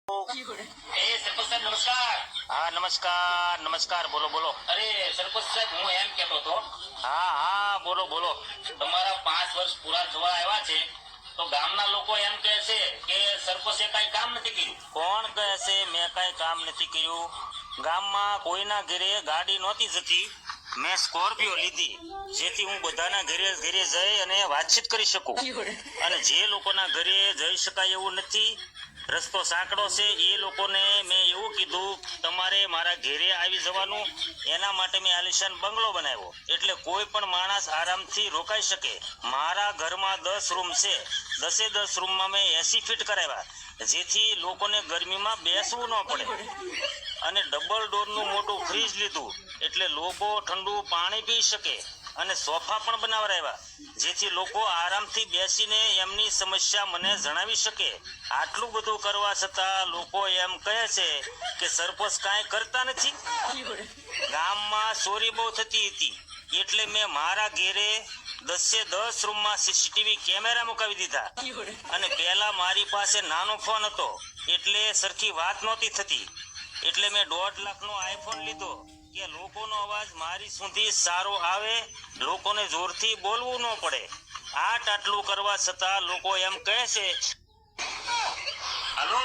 સરપંચ સાહેબ નમસ્કાર. હા નમસ્કાર નમસ્કાર, બોલો બોલો. અરે સરપંચ સાહેબ, હું એમ કહેતો હતો, હા હા બોલો બોલો. તમારા 5 વર્ષ પૂરા થવા આવ્યા છે તો ગામના લોકો એમ કહે છે કે સરપંચે કઈ કામ નથી કર્યું. કોણ કહે છે મેં કઈ કામ નથી કર્યું? ગામમાં કોઈના ઘરે ગાડી નહોતી જતી, મેં સ્કોર્પિયો લીધી, જેથી હું બધાના ઘરે ઘરે જઈ અને વાતચીત કરી શકું. અને જે લોકોના ઘરે જઈ શકાય એવું નથી, રસ્તો સાંકડો છે, એ લોકોને મેં એવું કીધું તમારે મારા ઘરે આવી જવાનું. એના માટે મેં આલિશાન બંગલો બનાવ્યો, એટલે કોઈ પણ માણસ આરામથી રોકાઈ શકે. મારા ઘરમાં 10 રૂમ છે, 10 રૂમમાં મેં એસી ફીટ કરાવ્યા, જેથી લોકોને ગરમીમાં બેસવું ન પડે. અને ડબલ ડોરનું મોટું ફ્રીજ લીધું, એટલે લોકો ઠંડુ પાણી પી શકે. અને સોફા પણ બનાવરાવ્યા, જેથી લોકો આરામથી બેસીને એમની સમસ્યા મને જણાવી શકે. આટલું બધું કરવા છતાં લોકો એમ કહે છે કે સરપંચ કાંઈ કરતા નથી. ગામમાં ચોરી બહુ થતી હતી, એટલે મેં મારા ઘેરે 10 રૂમમાં સીસીટીવી કેમેરા મુકાવી દીધા. અને પહેલા મારી પાસે નાનો ફોન હતો, એટલે સરખી વાત નહોતી થતી, એટલે મેં 1.5 લાખનો આઈફોન લીધો કે લોકોનો અવાજ મારી સુધી સારો આવે, લોકોને જોરથી બોલવું ન પડે. આટલું કરવા છતાં લોકો એમ કહે છે. હાલો.